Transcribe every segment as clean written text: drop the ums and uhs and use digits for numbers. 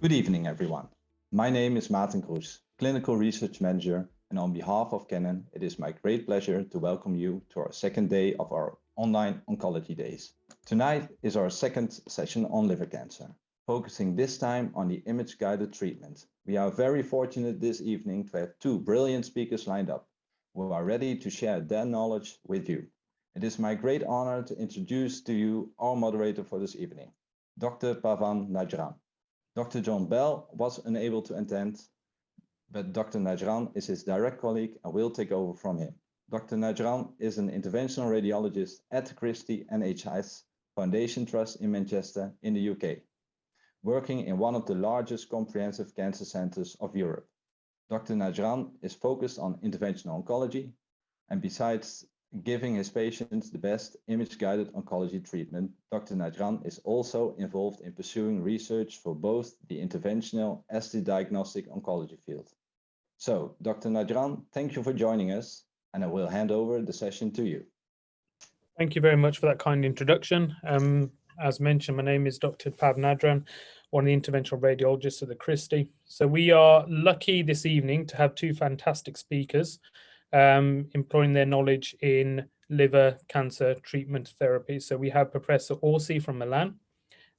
Good evening, everyone. My name is Maarten Kroes, Clinical Research Manager, and on behalf of Canon, it is my great pleasure to welcome you to our second day of our online oncology days. Tonight is our second session on liver cancer, focusing this time on the image-guided treatment. We are very fortunate this evening to have two brilliant speakers lined up who are ready to share their knowledge with you. It is my great honor to introduce to you our moderator for this evening, Dr. Pavan Najran. Dr. John Bell was unable to attend, but Dr. Najran is his direct colleague and will take over from him. Dr. Najran is an interventional radiologist at the Christie NHS Foundation Trust in Manchester in the UK, working in one of the largest comprehensive cancer centers of Europe. Dr. Najran is focused on interventional oncology, and besides giving his patients the best image-guided oncology treatment, Dr. Najran is also involved in pursuing research for both the interventional as the diagnostic oncology field. So, Dr. Najran, thank you for joining us, and I will hand over the session to you. Thank you very much for that kind introduction. As mentioned, my name is Dr. Pavan Najran, one of the interventional radiologists at the Christie. So we are lucky this evening to have two fantastic speakers employing their knowledge in liver cancer treatment therapy. So we have Professor Orsi from Milan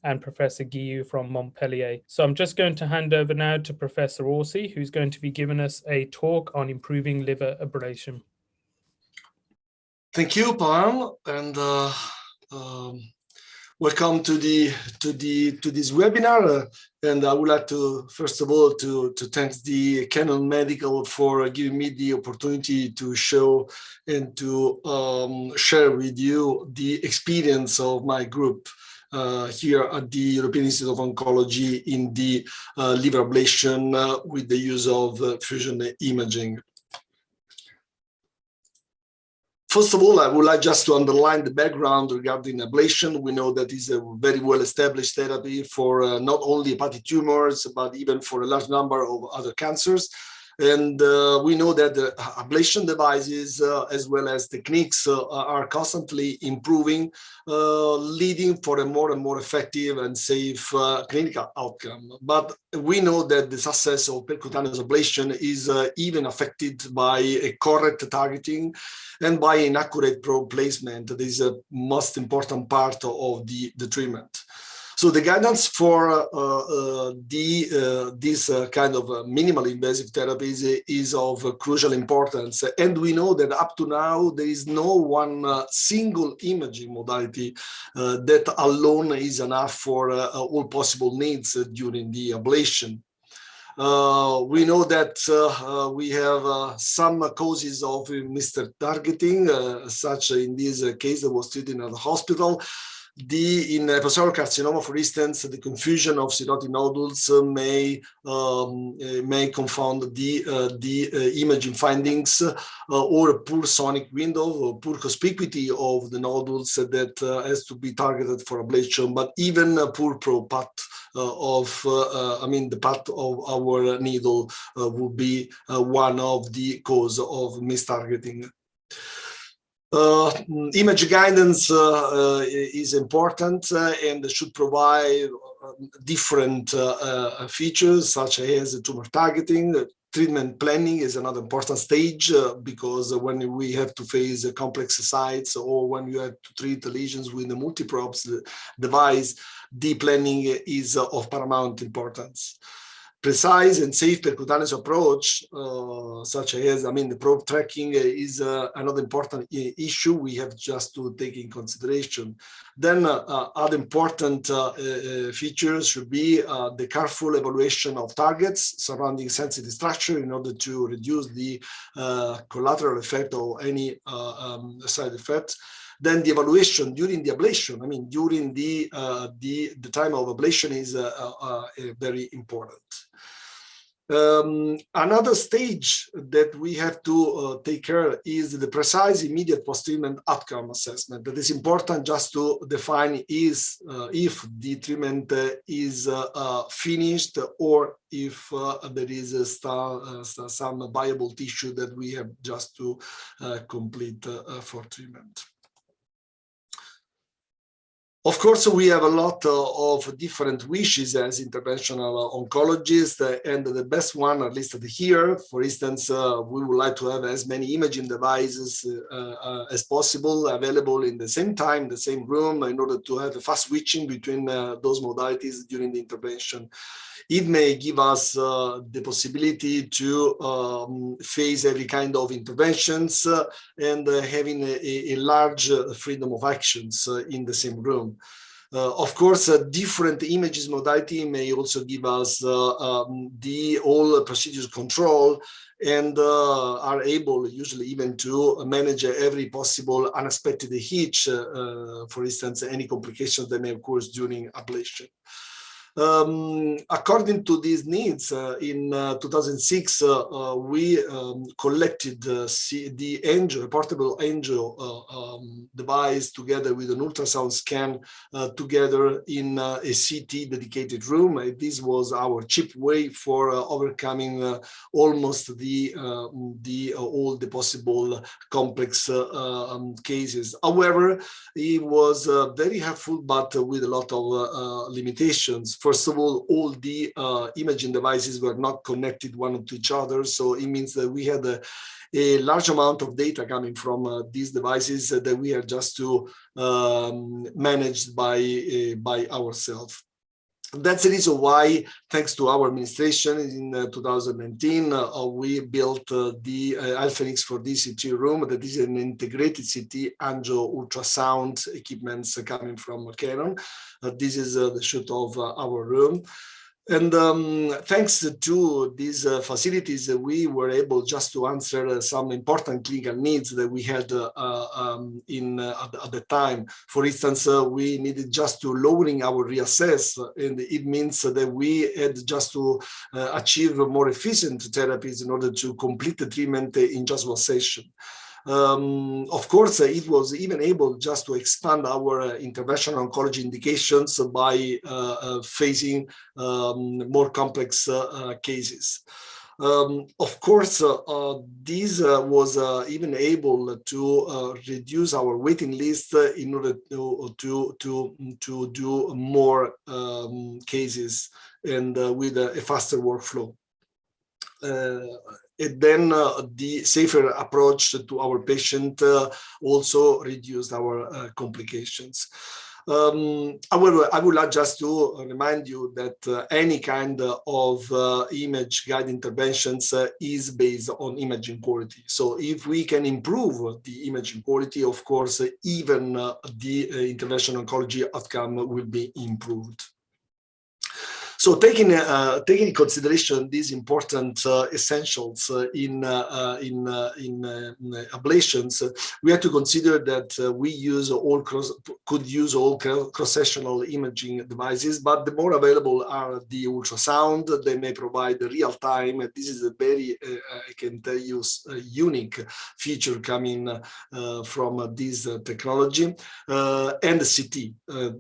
and Professor Guillou from Montpellier. So I'm just going to hand over now to Professor Orsi, who's going to be giving us a talk on improving liver ablation. Thank you, Pavan, and welcome to this webinar. And I would like to, first of all, to thank the Canon Medical for giving me the opportunity to show and to share with you the experience of my group here at the European Institute of Oncology in the liver ablation with the use of fusion imaging. First of all, I would like just to underline the background regarding ablation. We know that it's a very well-established therapy for not only hepatic tumors, but even for a large number of other cancers. And we know that the ablation devices as well as techniques are constantly improving, leading for a more and more effective and safe clinical outcome. But we know that the success of percutaneous ablation is even affected by a correct targeting and by inaccurate probe placement. That is a most important part of the treatment. So the guidance for this kind of minimally invasive therapies is of crucial importance. And we know that up to now, there is no one single imaging modality that alone is enough for all possible needs during the ablation. We know that we have some causes of mistargeting, such in this case that was treated at the hospital. In hepatocellular carcinoma, for instance, the confusion of cirrhotic nodules may confound the imaging findings, or a poor sonic window or poor conspicuity of the nodules that has to be targeted for ablation, but even a poor probe path the path of our needle would be one of the cause of mistargeting. Image guidance is important and should provide different features such as tumor targeting. Treatment planning is another important stage because when we have to face complex sites or when you have to treat lesions with a multi-probes device, the planning is of paramount importance. Precise and safe percutaneous approach, such as, the probe tracking is another important issue we have just to take in consideration. Then other important features should be the careful evaluation of targets surrounding sensitive structure in order to reduce the collateral effect or any side effects. Then the evaluation during the ablation, during the time of ablation is very important. Another stage that we have to take care is the precise immediate post-treatment outcome assessment. That is important just to define is if the treatment is finished or if there is some viable tissue that we have just to complete for treatment. Of course, we have a lot of different wishes as interventional oncologists, and the best one, at least here, for instance, we would like to have as many imaging devices as possible available in the same time, the same room, in order to have a fast switching between those modalities during the intervention. It may give us the possibility to face every kind of interventions and having a large freedom of actions in the same room. Of course, different images modality may also give us the all procedures control and are able usually even to manage every possible unexpected hitch, for instance, any complications that may occur during ablation. According to these needs, in 2006, we collected the angio, a portable angio device together with an ultrasound scan together in a CT dedicated room. This was our cheap way for overcoming almost all the possible complex cases. However, it was very helpful, but with a lot of limitations. First of all the imaging devices were not connected one to each other, so it means that we had a large amount of data coming from these devices that we are just to manage by ourselves. That's the reason why, thanks to our administration in 2019, we built the Alphenix 4D CT room. That is an integrated CT angio ultrasound equipments coming from Canon. This is the shoot of our room. And thanks to these facilities, we were able just to answer some important clinical needs that we had at the time. For instance, we needed just to lowering our reassess, and it means that we had just to achieve more efficient therapies in order to complete the treatment in just one session. Of course, it was even able just to expand our interventional oncology indications by facing more complex cases. Of course, this was even able to reduce our waiting list in order to do more cases and with a faster workflow. And then the safer approach to our patient also reduced our complications. However, I would like just to remind you that any kind of image guide interventions is based on imaging quality. So if we can improve the imaging quality, of course, even the interventional oncology outcome will be improved. So taking in consideration these important essentials in ablations, we have to consider that we could use all cross-sectional imaging devices, but the more available are the ultrasound. They may provide real time. This is a very, I can tell you, unique feature coming from this technology, and the CT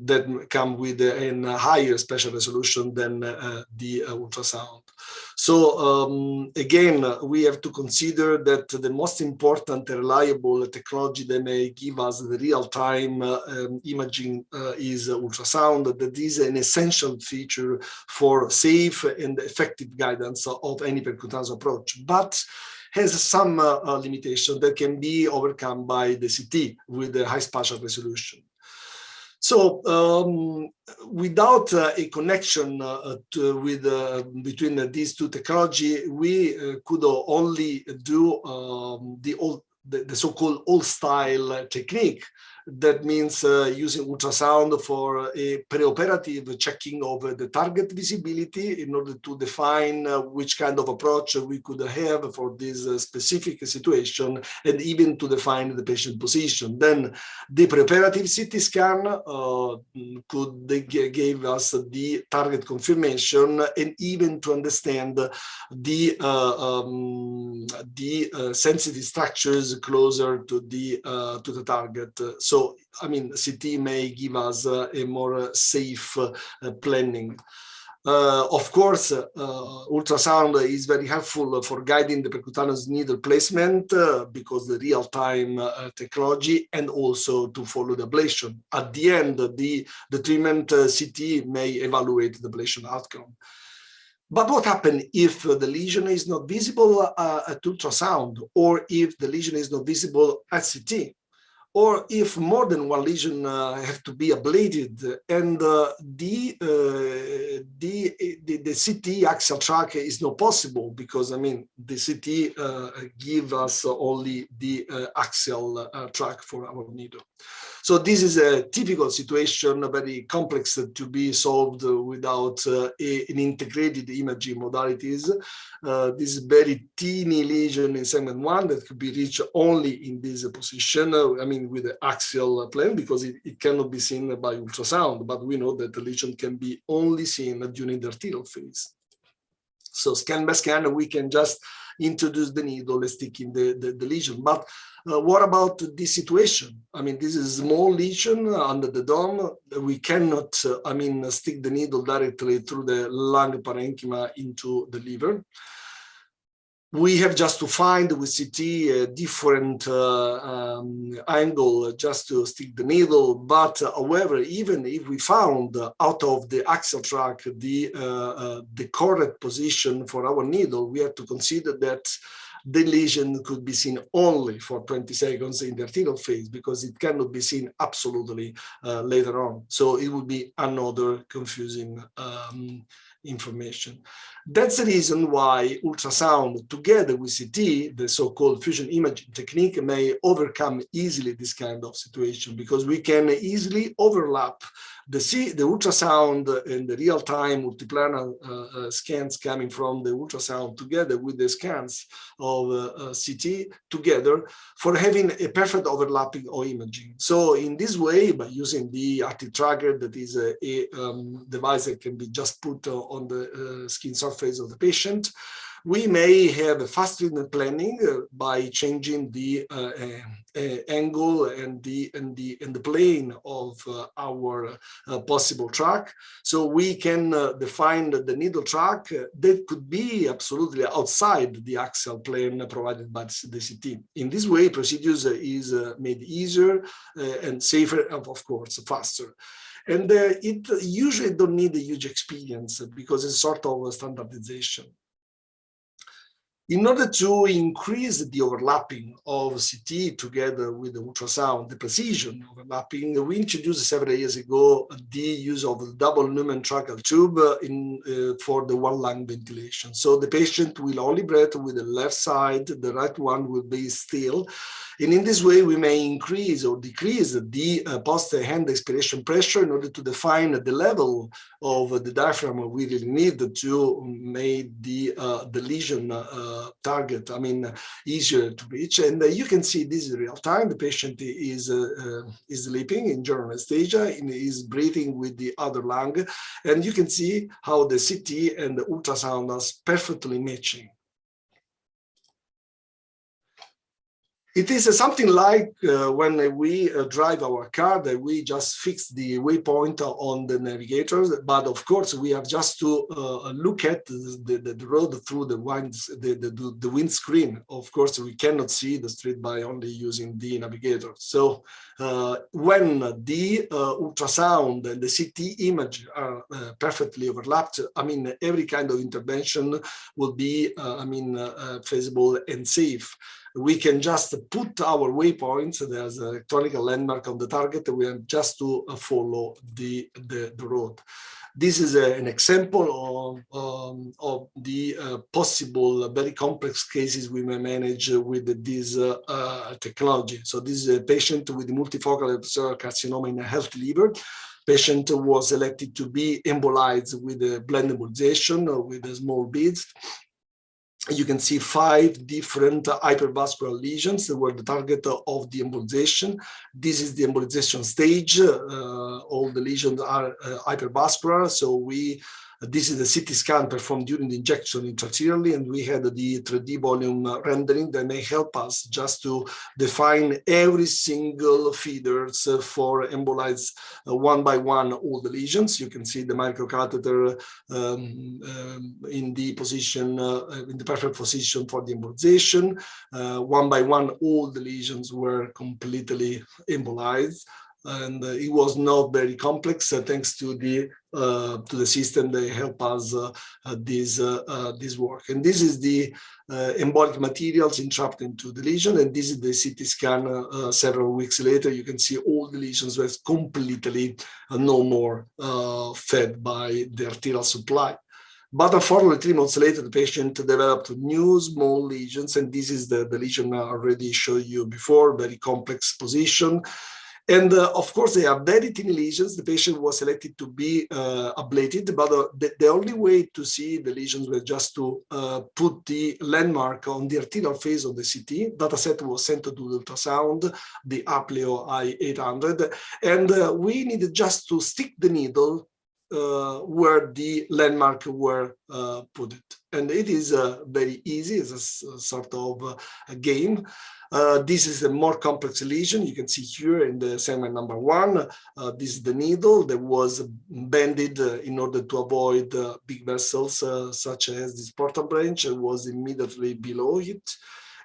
that come with a higher spatial resolution than the ultrasound. So again, we have to consider that the most important reliable technology that may give us the real-time imaging is ultrasound. That is an essential feature for safe and effective guidance of any percutaneous approach, but has some limitation that can be overcome by the CT with a high spatial resolution. So without a connection between these two technology, we could only do the so-called old style technique. That means using ultrasound for a preoperative checking of the target visibility in order to define which kind of approach we could have for this specific situation, and even to define the patient position. Then the preoperative CT scan gave us the target confirmation, and even to understand the sensitive structures closer to the target. So, I mean, CT may give us a more safe planning. Of course, ultrasound is very helpful for guiding the percutaneous needle placement because the real-time technology, and also to follow the ablation. At the end, the treatment CT may evaluate the ablation outcome. But what happens if the lesion is not visible at ultrasound, or if the lesion is not visible at CT? Or if more than one lesion have to be ablated, and the CT axial track is not possible, because I mean the CT give us only the axial track for our needle. So this is a typical situation, very complex to be solved without an integrated imaging modalities. This very teeny lesion in segment 1 that could be reached only in this position, I mean with the axial plane, because it cannot be seen by ultrasound, but we know that the lesion can be only seen during the arterial phase. So scan by scan, we can just introduce the needle and stick in the lesion. But what about this situation? I mean, this is a small lesion under the dome. We cannot, I mean, stick the needle directly through the lung parenchyma into the liver. We have just to find with CT a different angle just to stick the needle. But however, even if we found out of the axial track the correct position for our needle, we have to consider that the lesion could be seen only for 20 seconds in the arterial phase, because it cannot be seen absolutely later on. So it would be another confusing information. That's the reason why ultrasound together with CT, the so-called fusion imaging technique, may overcome easily this kind of situation, because we can easily overlap the ultrasound and the real-time multiplanar scans coming from the ultrasound together with the scans of CT together for having a perfect overlapping of imaging. So in this way, by using the active tracker, that is a device that can be just put on the skin surface of the patient, we may have a fast treatment planning by changing the angle and the plane of our possible track. So we can define the needle track that could be absolutely outside the axial plane provided by the CT. In this way, procedures is made easier and safer, and of course faster. And it usually don't need a huge experience, because it's sort of a standardization. In order to increase the overlapping of CT together with the ultrasound, the precision overlapping, we introduced several years ago the use of the double Neumann tracheal tube for the one lung ventilation. So the patient will only breathe with the left side, the right one will be still. And in this way, we may increase or decrease the post-hand expiration pressure in order to define the level of the diaphragm we really need to make the lesion target, I mean, easier to reach. And you can see this is real time. The patient is sleeping in general anesthesia and is breathing with the other lung. And you can see how the CT and the ultrasound are perfectly matching. It is something like when we drive our car, that we just fix the waypoint on the navigators, but of course we have just to look at the road through the windscreen. Of course, we cannot see the street by only using the navigator. So when the ultrasound and the CT image are perfectly overlapped, I mean, every kind of intervention will be, feasible and safe. We can just put our waypoints, there's an electronic landmark on the target, we have just to follow the road. This is an example of the possible very complex cases we may manage with this technology. So this is a patient with multifocal epithelial carcinoma in a healthy liver. Patient was selected to be embolized with a blend embolization with small beads. You can see 5 different hypervascular lesions that were the target of the embolization. This is the embolization stage. All the lesions are hypervascular, so we This is the CT scan performed during the injection intraarterially, and we had the 3D volume rendering that may help us just to define every single feeders for embolize one by one all the lesions. You can see the microcatheter in the position, in the perfect position for the embolization. One by one, all the lesions were completely embolized. And it was not very complex thanks to the system that help us this work. And this is the embolic materials entrapped into the lesion, and this is the CT scan several weeks later. You can see all the lesions were completely no more fed by the arterial supply. But unfortunately, 3 months later, the patient developed new small lesions, and this is the lesion I already showed you before, very complex position. And of course, they are very thin lesions. The patient was selected to be ablated, but the only way to see the lesions was just to put the landmark on the arterial phase of the CT. Dataset was sent to the ultrasound, the Apleo i800, and we needed just to stick the needle where the landmark were put it. And it is very easy. It's a sort of a game. This is a more complex lesion. You can see here in the segment number 1, this is the needle that was bended in order to avoid big vessels such as this portal branch, and was immediately below it.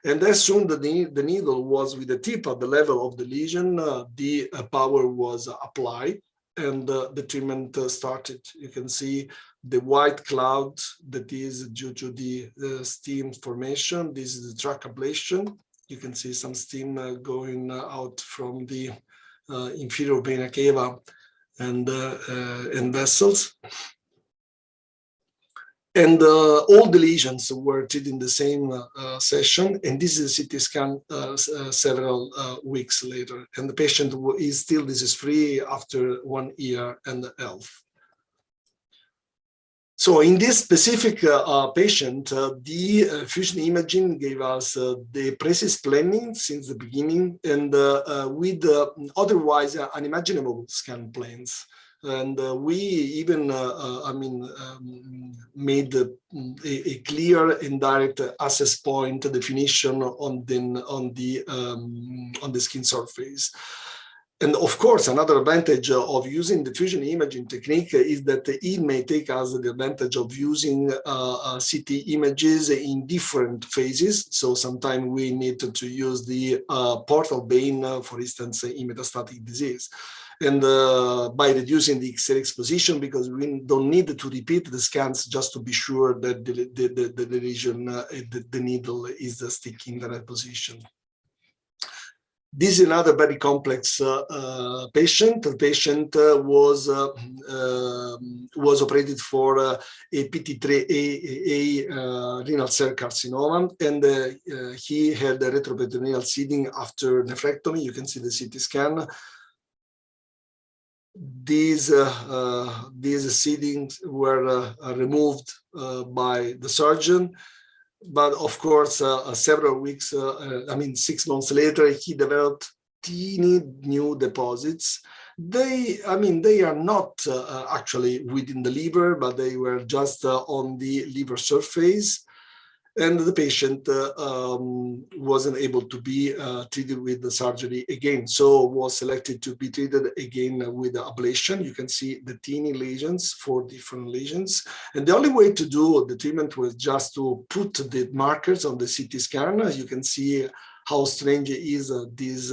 And as soon as the needle was with the tip at the level of the lesion, the power was applied, and the treatment started. You can see the white cloud that is due to the steam formation. This is the tract ablation. You can see some steam going out from the inferior vena cava and vessels. And all the lesions were treated in the same session. And this is a CT scan several weeks later. And the patient is still disease-free after 1 year and a half. So in this specific patient, the fusion imaging gave us the precise planning since the beginning, and with otherwise unimaginable scan planes. And we even, made a clear and direct access point definition on the skin surface. And of course, another advantage of using the fusion imaging technique is that it may take us the advantage of using CT images in different phases. So sometimes we need to use the portal vein, for instance, in metastatic disease. And by reducing the X-ray exposition, because we don't need to repeat the scans just to be sure that the lesion, the needle is sticking in the right position. This is another very complex patient. The patient was operated for a PT3A renal cell carcinoma, and he had a retroperitoneal seeding after nephrectomy. You can see the CT scan. These seedings were removed by the surgeon. But of course, several weeks, 6 months later, he developed teeny new deposits. They are not actually within the liver, but they were just on the liver surface. And the patient wasn't able to be treated with the surgery again, so was selected to be treated again with the ablation. You can see the teeny lesions, 4 different lesions. And the only way to do the treatment was just to put the markers on the CT scan. You can see how strange is this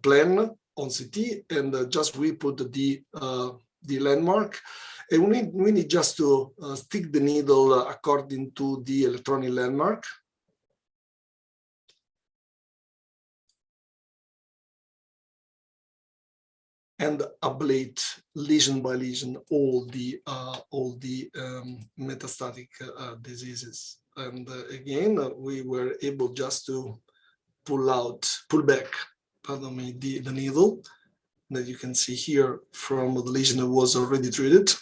plan on CT, and just we put the landmark. And we need just to stick the needle according to the electronic landmark. And ablate lesion by lesion all the metastatic diseases. And again, we were able just to pull back, the needle that you can see here from the lesion that was already treated.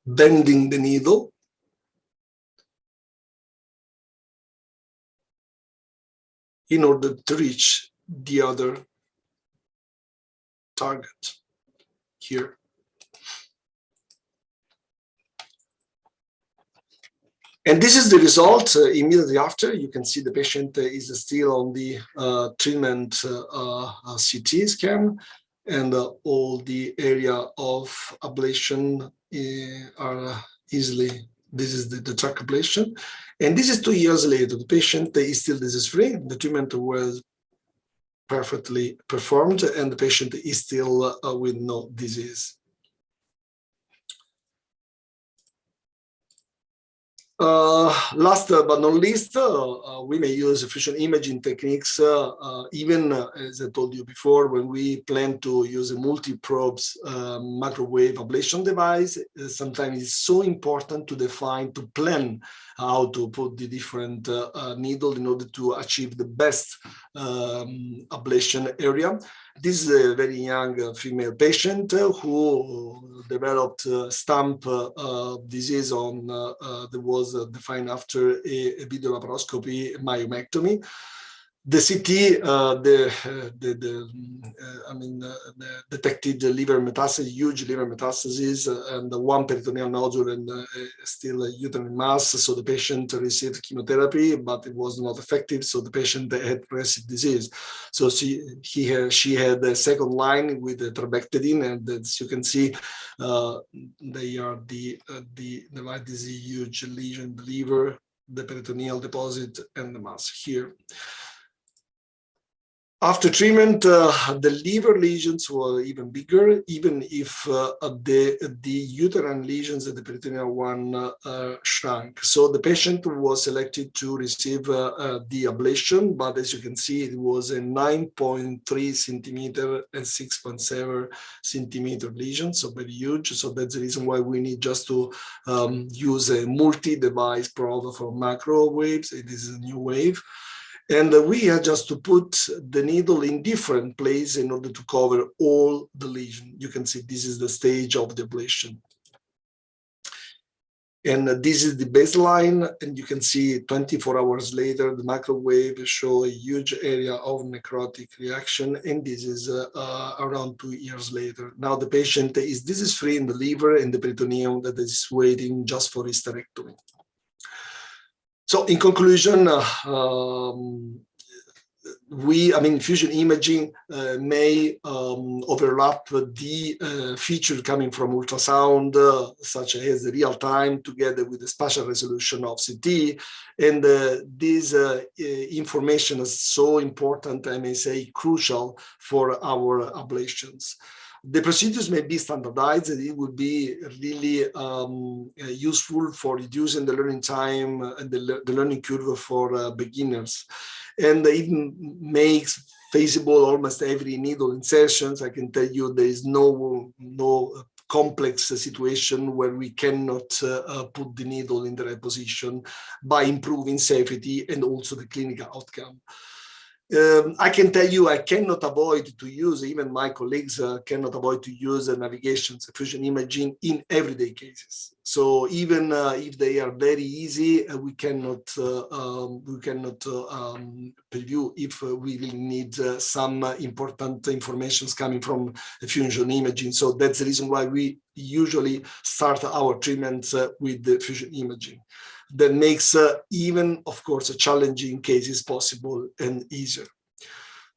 Bending the needle in order to reach the other target here. And this is the result immediately after. You can see the patient is still on the treatment CT scan, and all the area of ablation are easily, this is the track ablation. And this is 2 years later. The patient is still disease-free. The treatment was perfectly performed, and the patient is still with no disease. Last but not least, we may use fusion imaging techniques, even as I told you before, when we plan to use a multi-probes microwave ablation device. Sometimes it's so important to define, to plan how to put the different needle in order to achieve the best ablation area. This is a very young female patient who developed stump disease on that was defined after a video laparoscopy myomectomy. The CT, detected liver metastasis, huge liver metastasis, and one peritoneal nodule and still a uterine mass. So the patient received chemotherapy, but it was not effective. So the patient had progressive disease. So she had a second line with the trabectedin, and as you can see, they are this is a huge lesion, the liver, the peritoneal deposit, and the mass here. After treatment, the liver lesions were even bigger, even if the uterine lesions and the peritoneal one shrunk. So the patient was selected to receive the ablation, but as you can see, it was a 9.3 centimeter and 6.7 centimeter lesion, so very huge. So that's the reason why we need just to use a multi-device probe for macro waves. It is a new wave. And we had just to put the needle in different places in order to cover all the lesion. You can see this is the stage of the ablation. And this is the baseline, and you can see 24 hours later, the microwave show a huge area of necrotic reaction, and this is around 2 years later. Now the patient is disease-free in the liver and the peritoneum that is waiting just for hysterectomy. So in conclusion, fusion imaging may overlap the feature coming from ultrasound, such as the real time, together with the spatial resolution of CT. And this information is so important, I may say crucial for our ablations. The procedures may be standardized, and it would be really useful for reducing the learning time and the learning curve for beginners. And it makes feasible almost every needle insertions. I can tell you there is no complex situation where we cannot put the needle in the right position by improving safety and also the clinical outcome. I can tell you I cannot avoid to use, even my colleagues cannot avoid to use navigation fusion imaging in everyday cases. So even if they are very easy, we cannot preview if we will need some important information coming from fusion imaging. So that's the reason why we usually start our treatments with the fusion imaging. That makes even, of course, challenging cases possible and easier.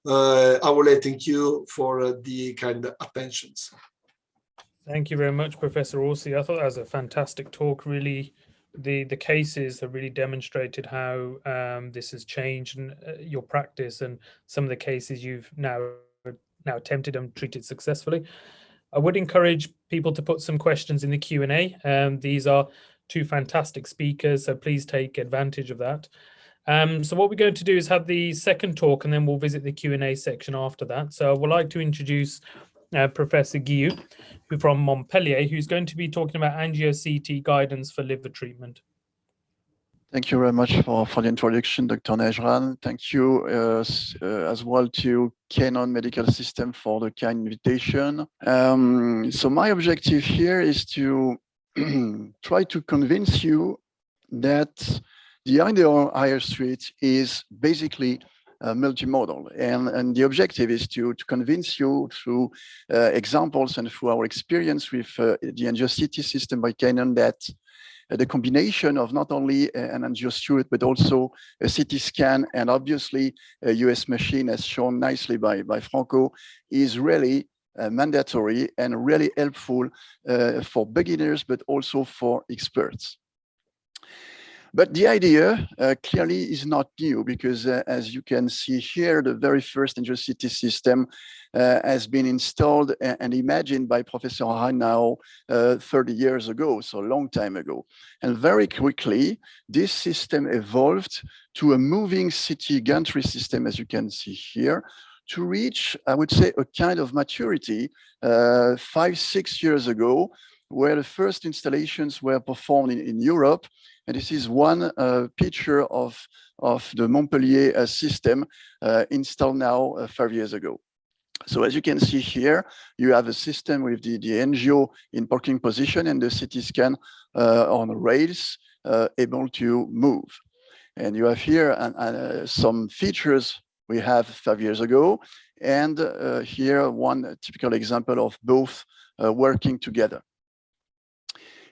I will thank you for the kind attentions. Thank you very much, Professor Orsi. I thought that was a fantastic talk. Really, the cases have really demonstrated how this has changed and your practice, and some of the cases you've now attempted and treated successfully. I would encourage people to put some questions in the Q&A. These are two fantastic speakers, so please take advantage of that. So what we're going to do is have the second talk, and then we'll visit the Q&A section after that. So I would like to introduce Professor Guillou, who from Montpellier, who's going to be talking about angio-CT guidance for liver treatment. Thank you very much for the introduction, Dr. Nejran. Thank you as well to Canon Medical System for the kind invitation. So my objective here is to try to convince you that the ideal IR suite is basically multimodal. And the objective is to convince you through examples and through our experience with the AngioCT system by Canon that the combination of not only an angiosuite, but also a CT scan and obviously a US machine, as shown nicely by Franco, is really mandatory and really helpful for beginners, but also for experts. But the idea clearly is not new because as you can see here, the very first AngioCT system has been installed and imagined by Professor Reinau 30 years ago, so a long time ago. And very quickly, this system evolved to a moving CT gantry system, as you can see here, to reach, I would say, a kind of maturity 5-6 years ago, where the first installations were performed in Europe. And this is one picture of the Montpellier system installed now 5 years ago. So as you can see here, you have a system with the angio in parking position and the CT scan on rails able to move. And you have here some features we have 5 years ago. And here one typical example of both working together.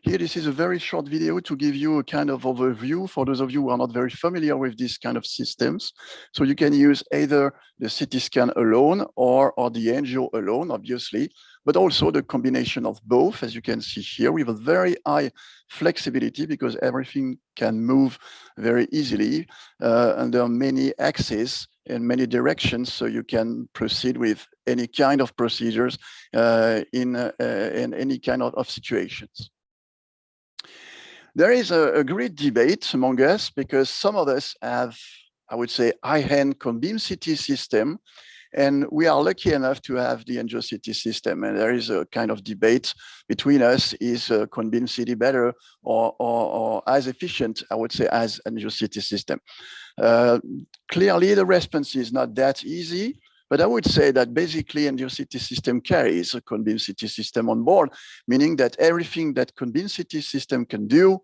Here, this is a very short video to give you a kind of overview for those of you who are not very familiar with these kind of systems. So you can use either the CT scan alone or the angio alone, obviously, but also the combination of both, as you can see here, with a very high flexibility because everything can move very easily under many axes in many directions, so you can proceed with any kind of procedures in any kind of situations. There is a great debate among us because some of us have, I would say, high-end Conbeam CT system, and we are lucky enough to have the AngioCT system. And there is a kind of debate between us: is Conbeam CT better or as efficient, I would say, as AngioCT system? Clearly, the response is not that easy. But I would say that basically AngioCT system carries a Conbeam CT system on board, meaning that everything that Conbeam CT system can do,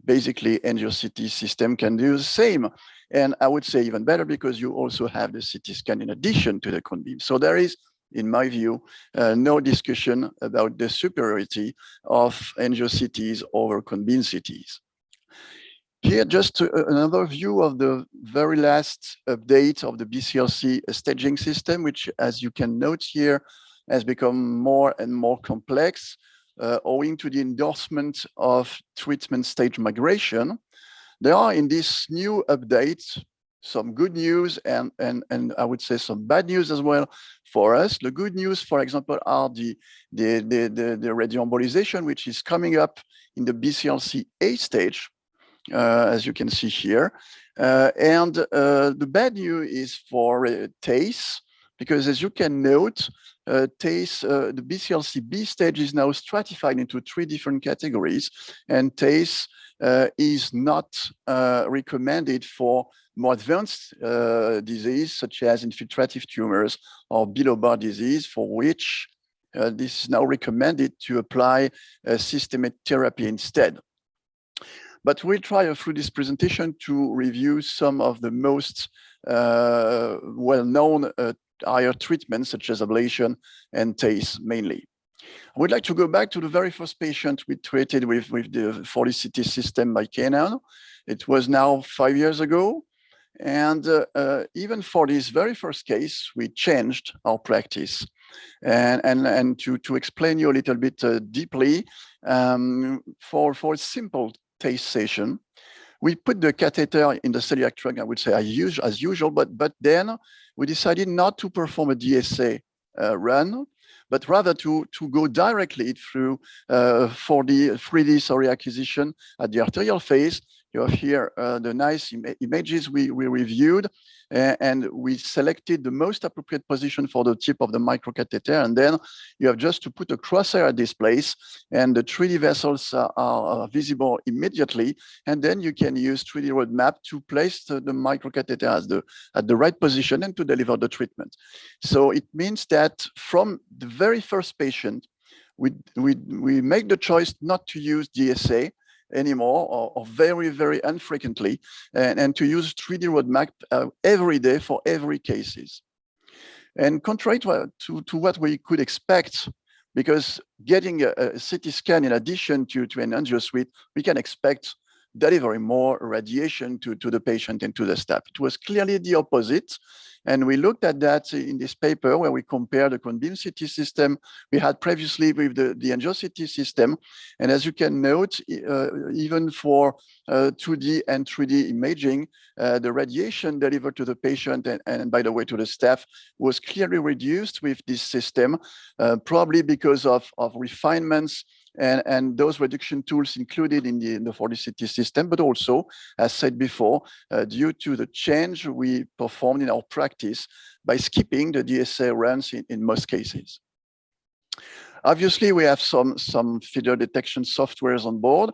basically AngioCT system can do the same. And I would say even better because you also have the CT scan in addition to the Conbeam. So there is, in my view, no discussion about the superiority of AngioCTs over Conbeam CTs. Here, just another view of the very last update of the BCLC staging system, which, as you can note here, has become more and more complex owing to the endorsement of treatment stage migration. There are in this new update some good news and I would say some bad news as well for us. The good news, for example, are the radioembolization, which is coming up in the BCLC A stage, as you can see here. And the bad news is for TACE, because as you can note, TACE, the BCLC B stage is now stratified into 3 different categories, and TACE is not recommended for more advanced disease, such as infiltrative tumors or below-bar disease, for which this is now recommended to apply systemic therapy instead. But we'll try through this presentation to review some of the most well-known higher treatments, such as ablation and TACE mainly. I would like to go back to the very first patient we treated with the 40CT system by Canon. It was now 5 years ago. And even for this very first case, we changed our practice. And to explain you a little bit deeply, for a simple TACE session, we put the catheter in the celiac trunk, I would say as usual, but then we decided not to perform a DSA run, but rather to go directly through 3D acquisition at the arterial phase. You have here the nice images we reviewed, and we selected the most appropriate position for the tip of the microcatheter. And then you have just to put a crosshair at this place, and the 3D vessels are visible immediately. And then you can use 3D roadmap to place the microcatheter at the right position and to deliver the treatment. So it means that from the very first patient, we make the choice not to use DSA, anymore, or very, very infrequently, and to use 3D roadmap every day for every cases. And contrary to what we could expect, because getting a CT scan in addition to an angio suite, we can expect delivering more radiation to the patient and to the staff. It was clearly the opposite. And we looked at that in this paper where we compared the cone beam CT system we had previously with the angio CT system. And as you can note, even for 2D and 3D imaging, the radiation delivered to the patient and by the way to the staff was clearly reduced with this system, probably because of refinements and those reduction tools included in the 4D CT system, but also, as said before, due to the change we performed in our practice by skipping the DSA runs in most cases. Obviously, we have some feeder detection softwares on board,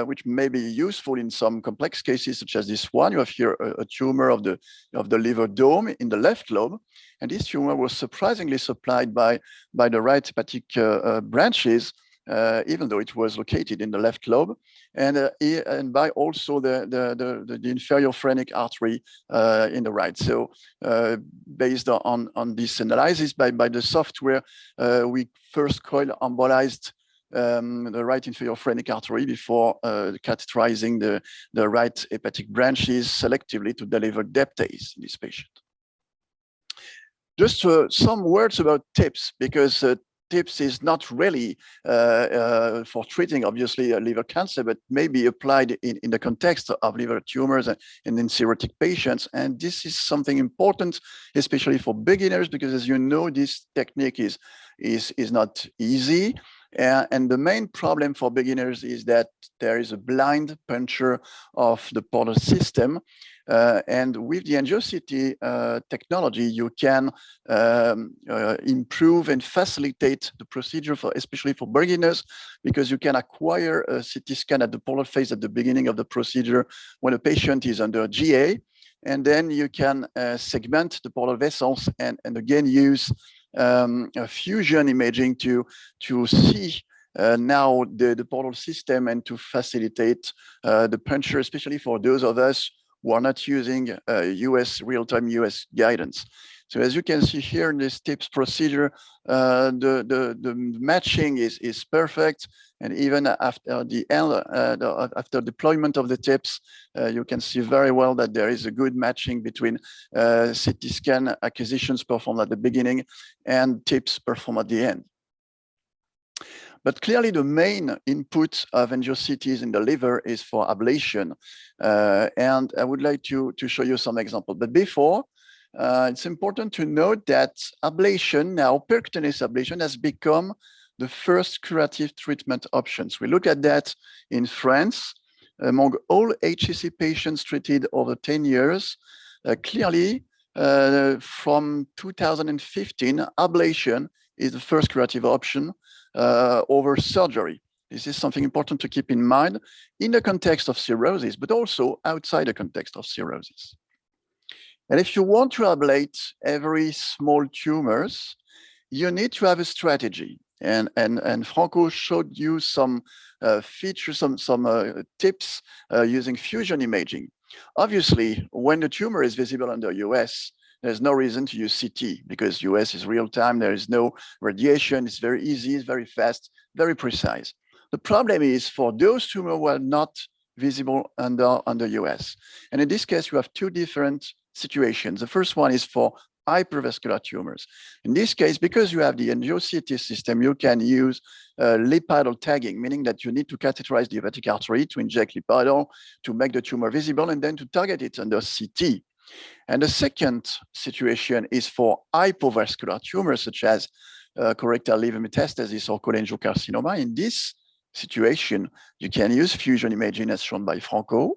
which may be useful in some complex cases, such as this one. You have here a tumor of the liver dome in the left lobe, and this tumor was surprisingly supplied by the right hepatic branches, even though it was located in the left lobe, and by also the inferior phrenic artery in the right. So based on this analysis by the software, we first coil embolized the right inferior phrenic artery before catheterizing the right hepatic branches selectively to deliver deptase in this patient. Just some words about TIPS, because TIPS is not really for treating, obviously, liver cancer, but may be applied in the context of liver tumors and in cirrhotic patients. And this is something important, especially for beginners, because as you know, this technique is not easy. And the main problem for beginners is that there is a blind puncture of the portal system. And with the angio-CT technology, you can improve and facilitate the procedure, especially for beginners, because you can acquire a CT scan at the portal phase at the beginning of the procedure when a patient is under GA. And then you can segment the portal vessels and again use fusion imaging to see now the portal system and to facilitate the puncture, especially for those of us who are not using real-time US guidance. So as you can see here in this TIPS procedure, the matching is perfect. And even after the end, after deployment of the TIPS, you can see very well that there is a good matching between CT scan acquisitions performed at the beginning and TIPS performed at the end. But clearly the main input of angio-CTs in the liver is for ablation. And I would like to show you some examples. But before, it's important to note that ablation, now percutaneous ablation, has become the first curative treatment options. We look at that in France, among all HCC patients treated over 10 years, clearly from 2015, ablation is the first curative option over surgery. This is something important to keep in mind in the context of cirrhosis, but also outside the context of cirrhosis. And if you want to ablate every small tumors, you need to have a strategy. And Franco showed you some features, some tips using fusion imaging. Obviously, when the tumor is visible under US, there's no reason to use CT because US is real time. There is no radiation. It's very easy, it's very fast, very precise. The problem is for those tumors who are not visible under US. And in this case, you have two different situations. The first one is for hypervascular tumors. In this case, because you have the angio-CT system, you can use lipidal tagging, meaning that you need to catheterize the hepatic artery to inject lipidal to make the tumor visible and then to target it under CT. And the second situation is for hypovascular tumors, such as colorectal liver metastasis or cholangiocarcinoma. In this situation, you can use fusion imaging as shown by Franco.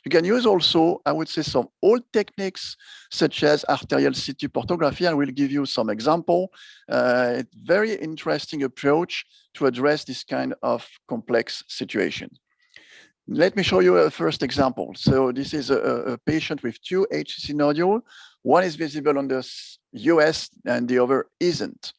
You can use also, I would say, some old techniques such as arterial CT portography. I will give you some example. It's very interesting approach to address this kind of complex situation. Let me show you a first example. So this is a patient with two HCC nodules. One is visible on the US and the other isn't.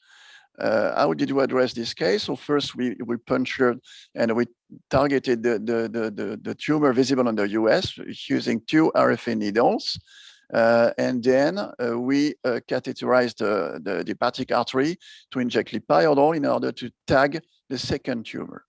how did we address this case? So first we punctured and we targeted the tumor visible on the US using 2 RFA needles. And then we catheterized the hepatic artery to inject Lipiodol in order to tag the second tumor.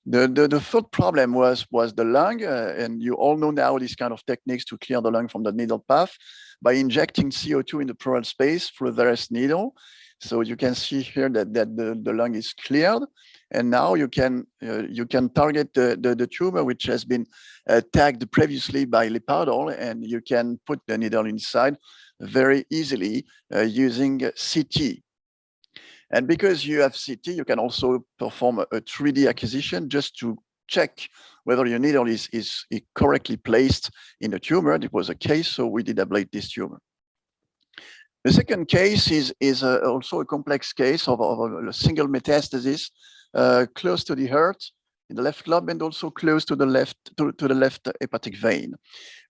The third problem was the lung, and you all know now these kind of techniques to clear the lung from the needle path by injecting CO2 in the pleural space through a Veress needle. So you can see here that the lung is cleared, and now you can target the tumor which has been tagged previously by Lipiodol, and you can put the needle inside very easily using CT. And because you have CT, you can also perform a 3D acquisition just to check whether your needle is correctly placed in the tumor. It was a case, so we did ablate this tumor. The second case is also a complex case of a single metastasis close to the heart in the left lobe and also close to the left hepatic vein.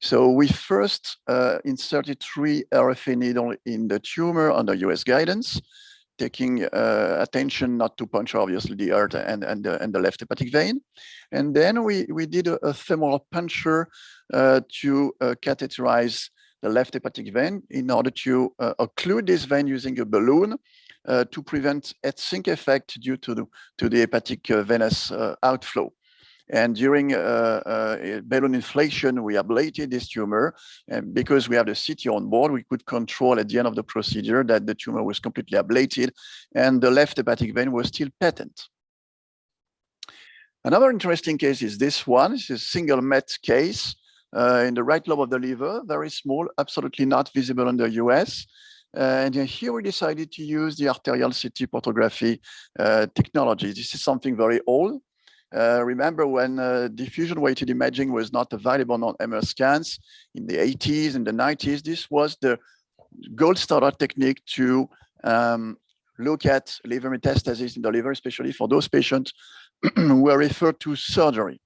So we first inserted 3 RFA needle in the tumor under US guidance, taking attention not to puncture obviously the heart and the left hepatic vein. And then we did a femoral puncture to catheterize the left hepatic vein in order to occlude this vein using a balloon to prevent head sink effect due to the hepatic venous outflow. And during balloon inflation, we ablated this tumor. And because we have the CT on board, we could control at the end of the procedure that the tumor was completely ablated and the left hepatic vein was still patent. Another interesting case is this one. It's a single MET case in the right lobe of the liver, very small, absolutely not visible in the US. And here we decided to use the arterial CT photography technology. This is something very old. Remember when diffusion weighted imaging was not available on MR scans in the 80s and the 90s, this was the gold standard technique to look at liver metastasis in the liver, especially for those patients who were referred to surgery.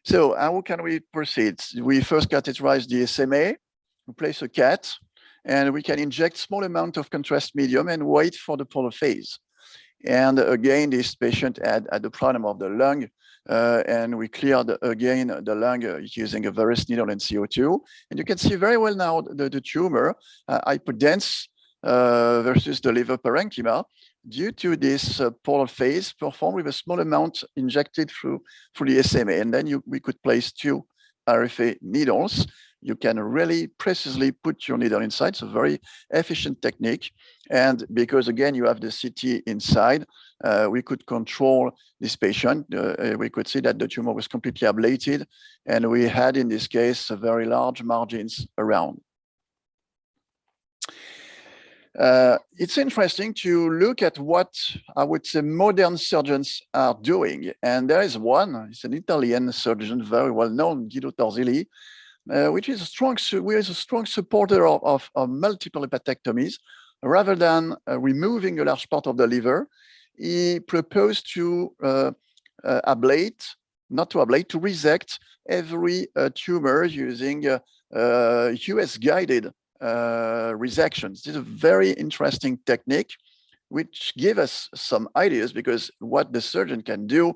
So how can we proceed? We first catheterize the SMA, we place a cath, and we can inject small amount of contrast medium and wait for the polar phase. And again, this patient had the problem of the lung, and we cleared again the lung using a Veress needle and CO2. And you can see very well now the tumor hypodense versus the liver parenchyma due to this polar phase performed with a small amount injected through the SMA. And then we could place 2 RFA needles. You can really precisely put your needle inside. It's a very efficient technique. And because again, you have the CT inside, we could control this patient. We could see that the tumor was completely ablated. And we had, in this case, very large margins around. It's interesting to look at what I would say modern surgeons are doing. And there is one, it's an Italian surgeon, very well known, Guido Torzilli, which is a strong supporter of multiple hepatectomies. Rather than removing a large part of the liver, he proposed to ablate, not to ablate, to resect every tumor using US-guided resections. This is a very interesting technique, which give us some ideas, because what the surgeon can do,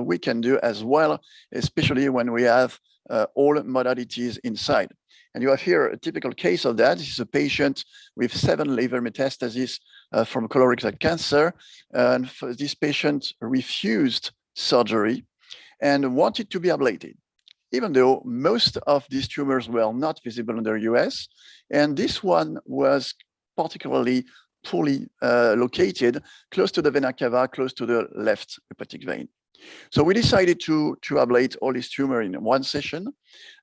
we can do as well, especially when we have all modalities inside. And you have here a typical case of that. This is a patient with 7 liver metastases from colorectal cancer. And this patient refused surgery and wanted to be ablated, even though most of these tumors were not visible in the US. And this one was particularly poorly located, close to the vena cava, close to the left hepatic vein. So we decided to ablate all these tumors in one session,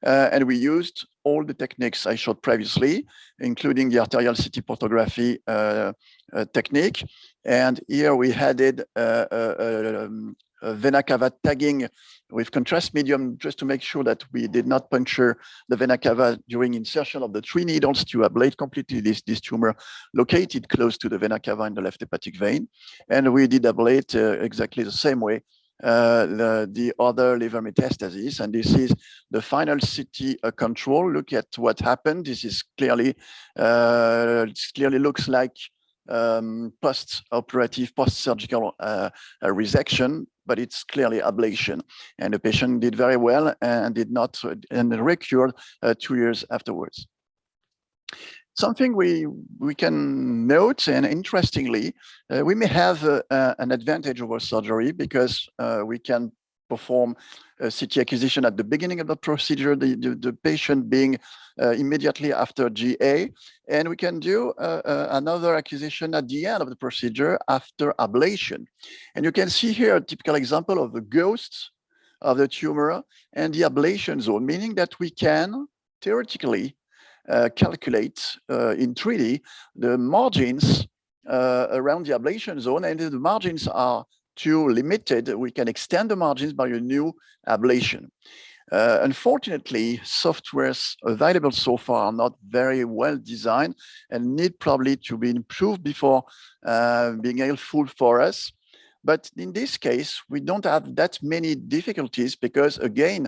and we used all the techniques I showed previously, including the arterial CT photography technique. And here we added vena cava tagging with contrast medium, just to make sure that we did not puncture the vena cava during insertion of the 3 needles to ablate completely this tumor located close to the vena cava in the left hepatic vein. And we did ablate exactly the same way the other liver metastases. And this is the final CT control. Look at what happened. This is clearly, it clearly looks like post-operative, post-surgical resection, but it's clearly ablation. And the patient did very well and did not and recurred 2 years afterwards. Something we can note, and interestingly, we may have an advantage over surgery because we can perform CT acquisition at the beginning of the procedure, the patient being immediately after GA, and we can do another acquisition at the end of the procedure after ablation. And you can see here a typical example of the ghost of the tumor and the ablation zone, meaning that we can theoretically calculate in 3D the margins around the ablation zone, and if the margins are too limited, we can extend the margins by a new ablation. Unfortunately, softwares available so far are not very well designed and need probably to be improved before being helpful for us. But in this case, we don't have that many difficulties because, again,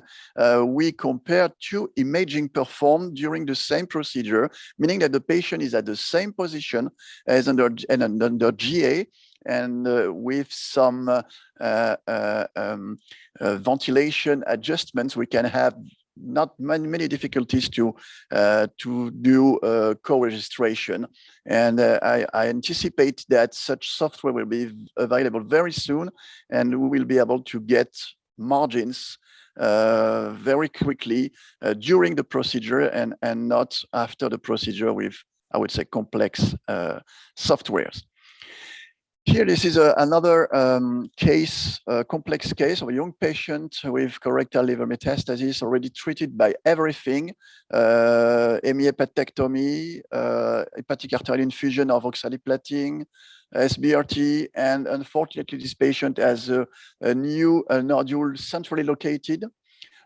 we compare two imaging performed during the same procedure, meaning that the patient is at the same position as under GA, and with some ventilation adjustments, we can have not many difficulties to do co-registration. And I anticipate that such software will be available very soon, and we will be able to get margins very quickly during the procedure and not after the procedure with, I would say, complex softwares. Here, this is another case, complex case of a young patient with colorectal liver metastasis, already treated by everything, hemihepatectomy, hepatic arterial infusion of oxaliplatin, SBRT, and unfortunately, this patient has a new nodule centrally located,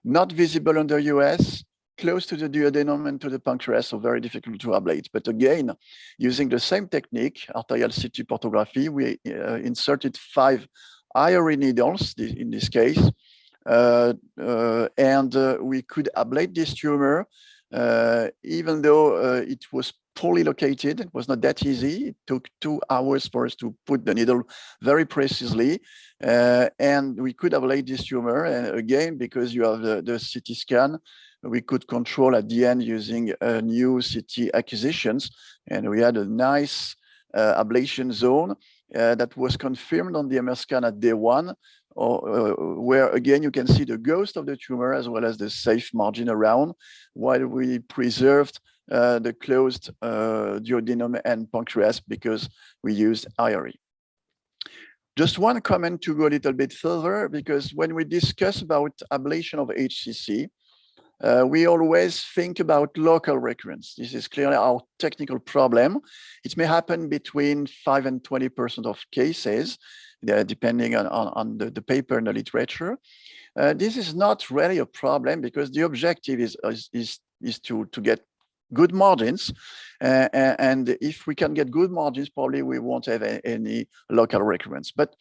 not visible under US, close to the duodenum and to the pancreas, so very difficult to ablate. But again, using the same technique, arterial CT portography, we inserted 5 IRE needles in this case, and we could ablate this tumor, even though it was poorly located. It was not that easy. It took 2 hours for us to put the needle very precisely, and we could ablate this tumor. And again, because you have the CT scan, we could control at the end using new CT acquisitions, and we had a nice ablation zone that was confirmed on the MR scan at day 1, where again you can see the ghost of the tumor as well as the safe margin around, while we preserved the closed duodenum and pancreas because we used IRE. Just one comment to go a little bit further, because when we discuss about ablation of HCC, we always think about local recurrence. This is clearly our technical problem. It may happen between 5 and 20% of cases, depending on the paper and the literature. This is not really a problem because the objective is to get good margins. And if we can get good margins, probably we won't have any local recurrence. But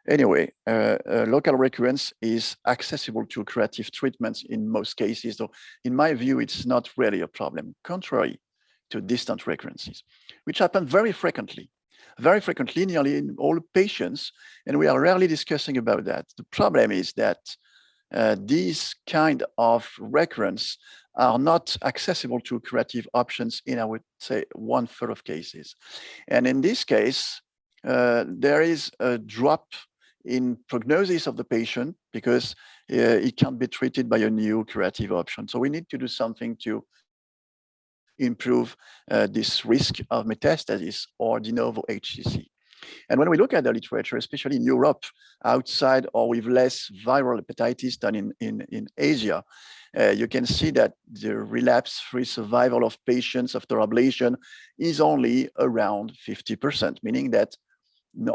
anyway, local recurrence is accessible to curative treatments in most cases. So in my view, it's not really a problem, contrary to distant recurrences, which happen very frequently, nearly in all patients. And we are rarely discussing about that. The problem is that these kind of recurrence are not accessible to curative options in, I would say, 1/3 of cases. And in this case, there is a drop in prognosis of the patient because it can't be treated by a new curative option. So we need to do something to improve this risk of metastasis or de novo HCC. And when we look at the literature, especially in Europe, outside or with less viral hepatitis than in Asia, you can see that the relapse-free survival of patients after ablation is only around 50%, meaning that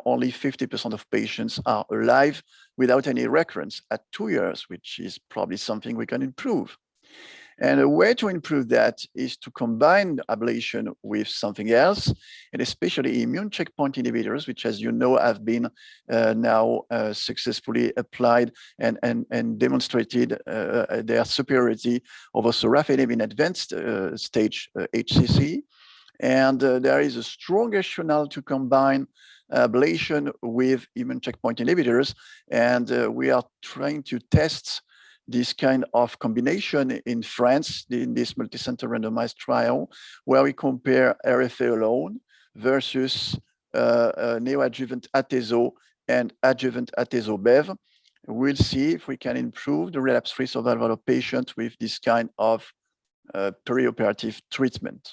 only 50% of patients are alive without any recurrence at 2 years, which is probably something we can improve. And a way to improve that is to combine ablation with something else, and especially immune checkpoint inhibitors, which, as you know, have been now successfully applied and demonstrated their superiority over sorafenib in advanced stage HCC. And there is a strong rationale to combine ablation with immune checkpoint inhibitors. And we are trying to test this kind of combination in France in this multicenter randomized trial, where we compare RFA alone versus neoadjuvant atezo and adjuvant atezo-bev. We'll see if we can improve the relapse-free survival of patients with this kind of perioperative treatment.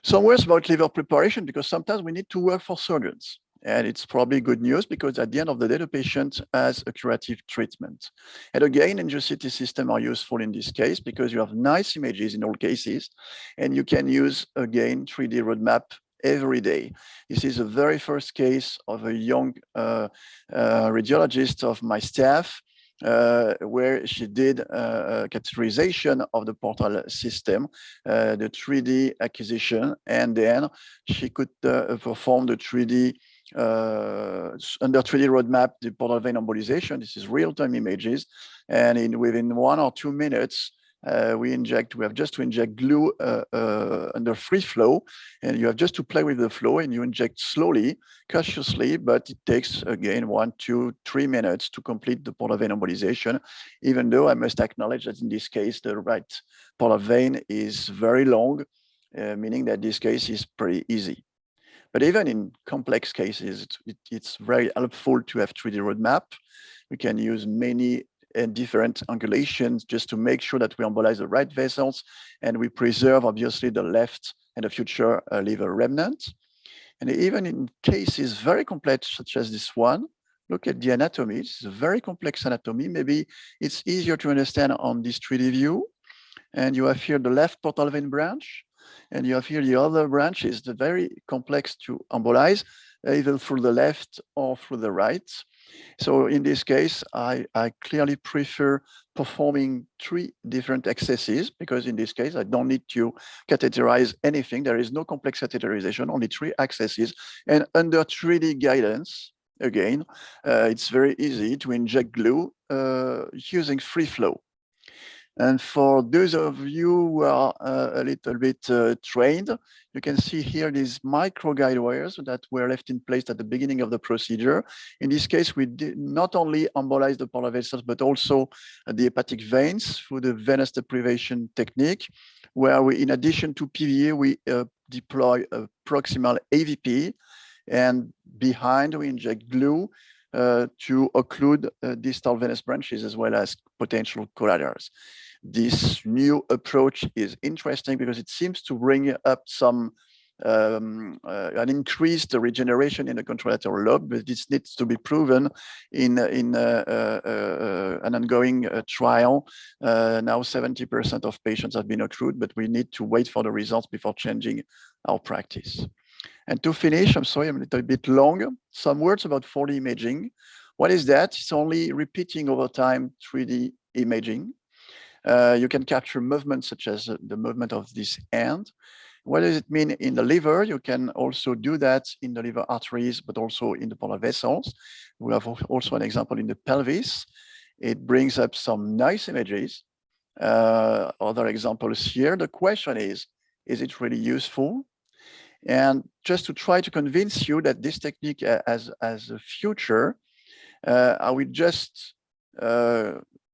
Some words about liver preparation, because sometimes we need to work for surgeons. And it's probably good news because at the end of the day, the patient has a curative treatment. And again, angiosynthesis systems are useful in this case because you have nice images in all cases, and you can use, again, 3D roadmap every day. This is the very first case of a young radiologist of my staff where she did catheterization of the portal system, the 3D acquisition, and then she could perform the 3D under 3D roadmap, the portal vein embolization. This is real-time images, and within 1 or 2 minutes, we have just to inject glue under free flow, and you have just to play with the flow, and you inject slowly, cautiously, but it takes again 1, 2, 3 minutes to complete the portal vein embolization, even though I must acknowledge that in this case, the right portal vein is very long, meaning that this case is pretty easy. But even in complex cases, it's very helpful to have 3D roadmap. We can use many and different angulations just to make sure that we embolize the right vessels and we preserve obviously the left and the future liver remnant. And even in cases very complex such as this one, look at the anatomy. It's a very complex anatomy. Maybe it's easier to understand on this 3D view. And you have here the left portal vein branch, and you have here the other branches, the very complex to embolize, either through the left or through the right. So in this case, I clearly prefer performing 3 different accesses because in this case, I don't need to catheterize anything. There is no complex catheterization, only 3 accesses. And under 3D guidance, again, it's very easy to inject glue using free flow. And for those of you who are a little bit trained, you can see here these micro guide wires that were left in place at the beginning of the procedure. In this case, we did not only embolize the portal vessels, but also the hepatic veins through the venous deprivation technique, where we, in addition to PVA, we deploy a proximal AVP, and behind we inject glue to occlude distal venous branches as well as potential collaterals. This new approach is interesting because it seems to bring up some an increased regeneration in the contralateral lobe, but this needs to be proven in an ongoing trial. Now 70% of patients have been accrued, but we need to wait for the results before changing our practice. And to finish, I'm sorry, I'm a little bit long. Some words about 4D imaging. What is that? It's only repeating over time 3D imaging. You can capture movements such as the movement of this hand. What does it mean in the liver? You can also do that in the liver arteries, but also in the portal vessels. We have also an example in the pelvis. It brings up some nice images. Other examples here. The question is it really useful? And just to try to convince you that this technique has a future, I will just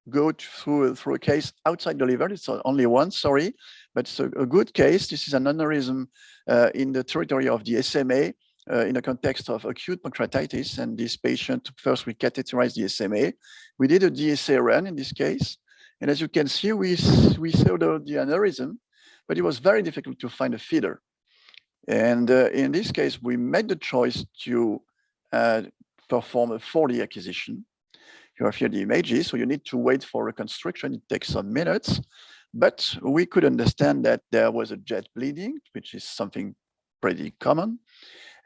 go through a case outside the liver. It's only one, sorry, but it's a good case. This is an aneurysm in the territory of the SMA in the context of acute pancreatitis. And this patient, first we catheterized the SMA. We did a DSA run in this case. And as you can see, we saw the aneurysm, but it was very difficult to find a feeder. And in this case, we made the choice to perform a 4D acquisition. You have here the images, so you need to wait for reconstruction. It takes some minutes, but we could understand that there was a jet bleeding, which is something pretty common.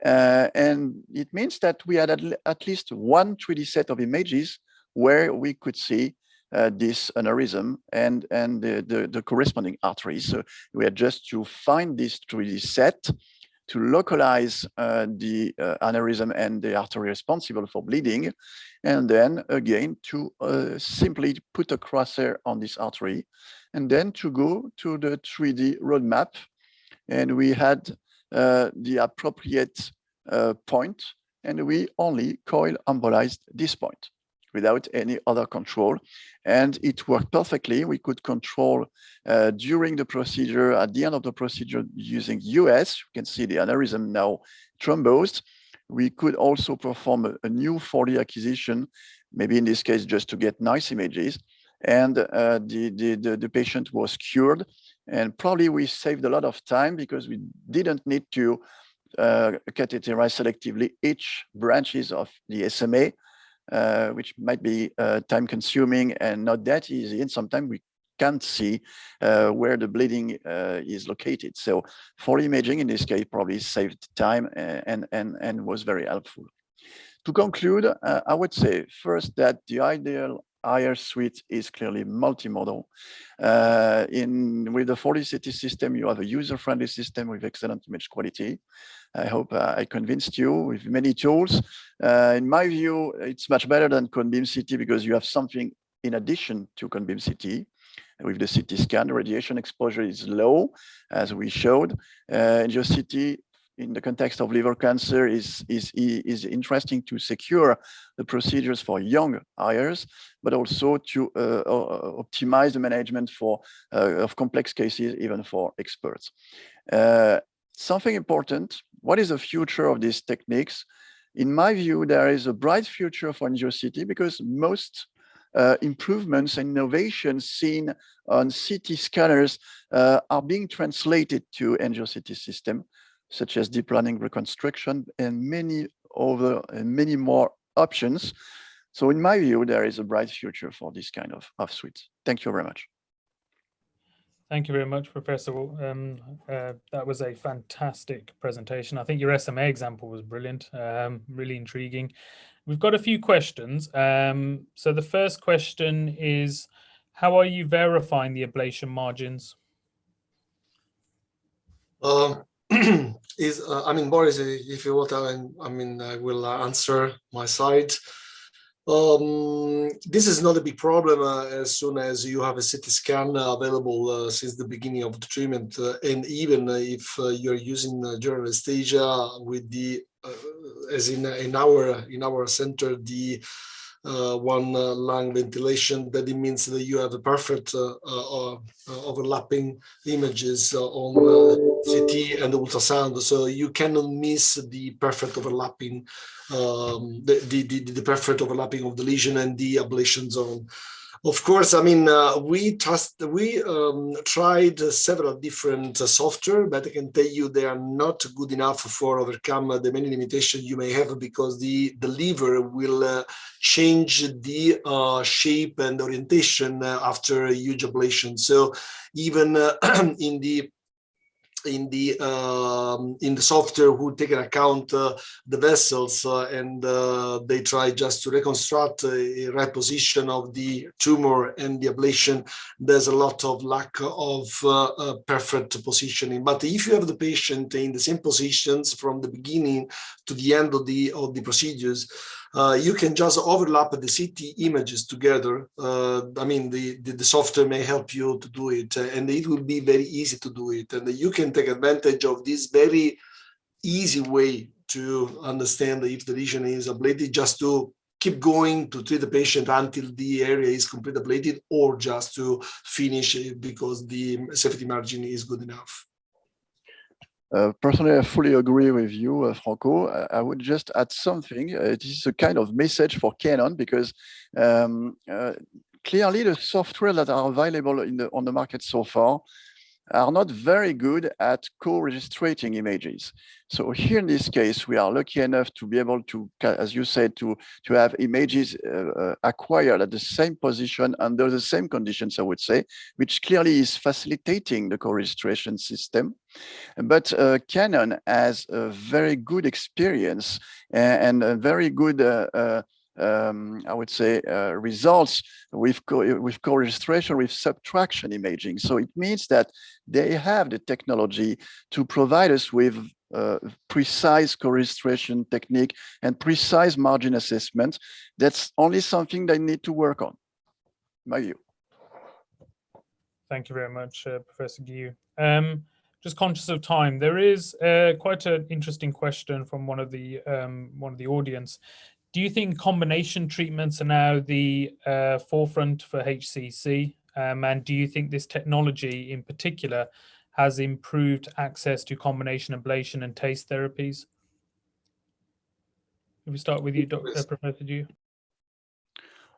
And it means that we had at least one 3D set of images where we could see this aneurysm and the corresponding arteries. So we had just to find this 3D set to localize the aneurysm and the artery responsible for bleeding, and then again to simply put a crosshair on this artery, and then to go to the 3D roadmap and we had the appropriate point, and we only coil embolized this point without any other control. And it worked perfectly. We could control during the procedure, at the end of the procedure, using US. You can see the aneurysm now thrombosed. We could also perform a new Foley acquisition, maybe in this case, just to get nice images. And the patient was cured. And probably we saved a lot of time because we didn't need to catheterize selectively each branches of the SMA, which might be time consuming and not that easy. And sometimes we can't see where the bleeding is located. So for imaging in this case probably saved time and was very helpful. To conclude, I would say first that the ideal IR suite is clearly multimodal. With the Foley CT system, you have a user-friendly system with excellent image quality. I hope I convinced you with many tools. In my view, it's much better than Cone-Beam CT because you have something in addition to Cone-Beam CT. With the CT scan, radiation exposure is low, as we showed. Angio-CT, in the context of liver cancer, is interesting to secure the procedures for young IRs, but also to optimize the management of complex cases, even for experts. Something important, what is the future of these techniques? In my view, there is a bright future for Angio-CT because most improvements and innovations seen on CT scanners are being translated to Angio-CT system, such as deep learning reconstruction and many more options. So in my view, there is a bright future for this kind of suites. Thank you very much. Thank you very much, Professor. That was a fantastic presentation. I think your SMA example was brilliant, really intriguing. We've got a few questions. So the first question is, how are you verifying the ablation margins? I mean, Boris, if you want, I will answer my side. This is not a big problem as soon as you have a CT scan available since the beginning of the treatment, and even if you're using dural anesthesia with the as in our center, the one lung ventilation, that it means that you have a perfect overlapping images on CT and ultrasound, so you cannot miss the perfect overlapping, the perfect overlapping of the lesion and the ablation zone. Of course, I mean, we tried several different software, but I can tell you they are not good enough for overcome the many limitations you may have, because the lever will change the shape and orientation after a huge ablation. So even in the software who take into account the vessels and they try just to reconstruct a right position of the tumor and the ablation, there's a lot of lack of perfect positioning. But if you have the patient in the same positions from the beginning to the end of the procedures, you can just overlap the CT images together. I mean, the software may help you to do it, and it will be very easy to do it. And you can take advantage of this very easy way to understand if the lesion is ablated, just to keep going to treat the patient until the area is completely ablated, or just to finish it because the safety margin is good enough. Personally, I fully agree with you, Franco. I would just add something. It is a kind of message for Canon, because clearly the software that are available on the market so far are not very good at co-registrating images. So here in this case, we are lucky enough to be able to, as you said, to have images acquired at the same position under the same conditions, I would say, which clearly is facilitating the co-registration system. But Canon has a very good experience and a very good I would say results with co-registration with subtraction imaging. So it means that they have the technology to provide us with precise co-registration technique and precise margin assessment. That's only something they need to work on, in my view. Thank you very much, Professor Guillou. just conscious of time, there is quite an interesting question from one of the audience. Do you think combination treatments are now the forefront for HCC? And do you think this technology in particular has improved access to combination ablation and TACE therapies? If we start with you, Professor Dew.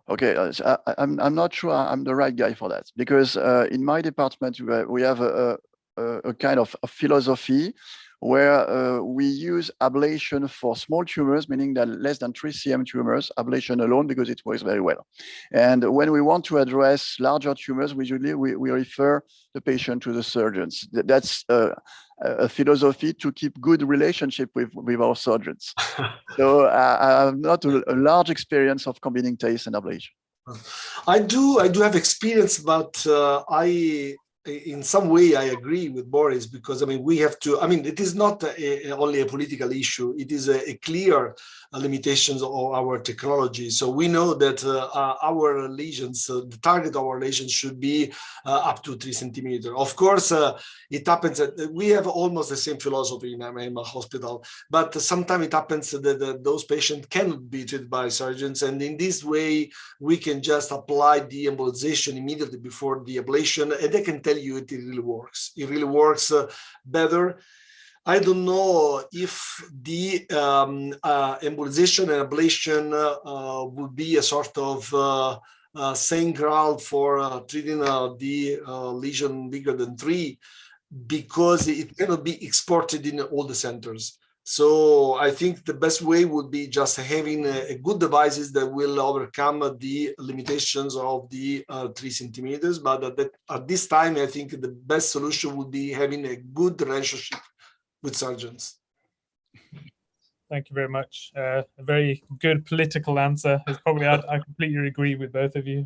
Okay, I'm not sure I'm the right guy for that, because in my department we have a kind of a philosophy where we use ablation for small tumors, meaning that less than 3 cm tumors, ablation alone, because it works very well. And when we want to address larger tumors, usually we refer the patient to the surgeons. That's a philosophy to keep good relationship with our surgeons. So I have not a large experience of combining TACE and ablation. I do have experience, but in some way, I agree with Boris, because I mean, we have to, I mean, it is not only a political issue, it is a clear limitations of our technology. So we know that our lesions, the target of our lesions should be up to 3 centimeters. Of course, it happens that we have almost the same philosophy in my hospital, but sometimes it happens that those patients cannot be treated by surgeons. And in this way, we can just apply the embolization immediately before the ablation, and they can tell you it really works. It really works better. I don't know if the embolization and ablation would be a sort of Saint Graal for treating the lesion bigger than 3, because it cannot be exported in all the centers. So I think the best way would be just having a good devices that will overcome the limitations of the 3 centimeters. But at this time, I think the best solution would be having a good relationship with surgeons. Thank you very much. A very good political answer. It's probably I completely agree with both of you.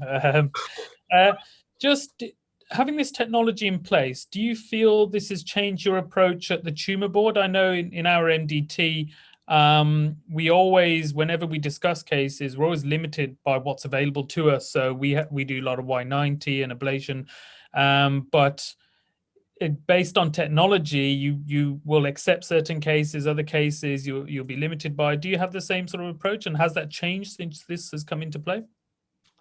Just having this technology in place, do you feel this has changed your approach at the tumor board? I know in our MDT, we always, whenever we discuss cases, we're always limited by what's available to us. So we do a lot of Y90 and ablation, but based on technology, you will accept certain cases, other cases you'll be limited by. Do you have the same sort of approach, and has that changed since this has come into play?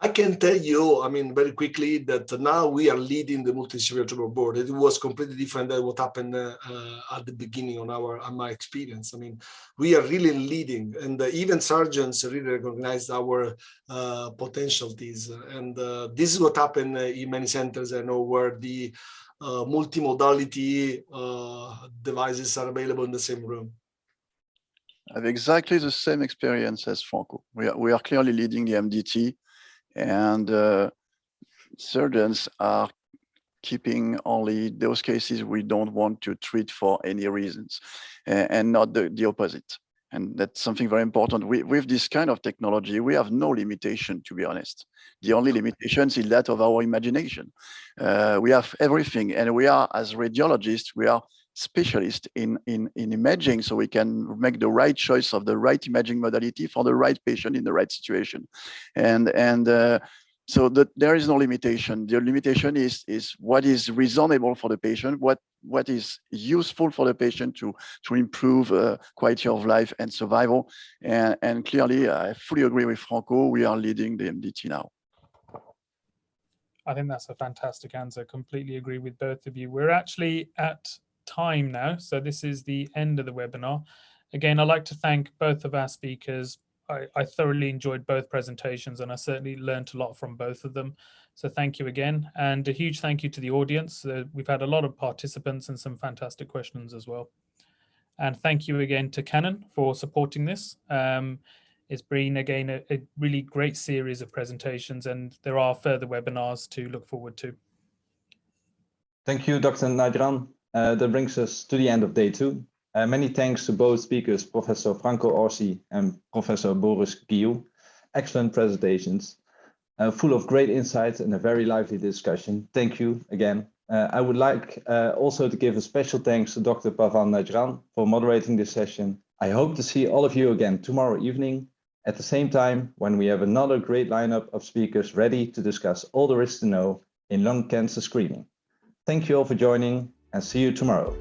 I can tell you, I mean, very quickly, that now we are leading the multidisciplinary tumor board. It was completely different than what happened at the beginning on my experience. I mean, we are really leading, and even surgeons really recognize our potentialities. And this is what happened in many centers, I know, where the multimodality devices are available in the same room. I have exactly the same experience as Franco. We are clearly leading the MDT. And surgeons are keeping only those cases we don't want to treat for any reasons, and not the opposite. And that's something very important. With this kind of technology, we have no limitation, to be honest. The only limitations is that of our imagination. We have everything, and we are, as radiologists, we are specialists in imaging, so we can make the right choice of the right imaging modality for the right patient in the right situation. So there is no limitation. The limitation is what is reasonable for the patient, what is useful for the patient to improve quality of life and survival. And clearly, I fully agree with Franco. We are leading the MDT now. I think that's a fantastic answer. Completely agree with both of you. We're actually at time now, so this is the end of the webinar. Again, I'd like to thank both of our speakers. I thoroughly enjoyed both presentations, and I certainly learned a lot from both of them. So thank you again, and a huge thank you to the audience. We've had a lot of participants and some fantastic questions as well. And thank you again to Canon for supporting this. It's been, again, a really great series of presentations, and there are further webinars to look forward to. Thank you, Dr. Najran. That brings us to the end of day 2. Many thanks to both speakers, Professor Franco Orsi and Professor Boris Guillou. Excellent presentations, full of great insights and a very lively discussion. Thank you again. I would like also to give a special thanks to Dr. Pavan Najran for moderating this session. I hope to see all of you again tomorrow evening at the same time, when we have another great lineup of speakers ready to discuss all there is to know in lung cancer screening. Thank you all for joining. and see you tomorrow.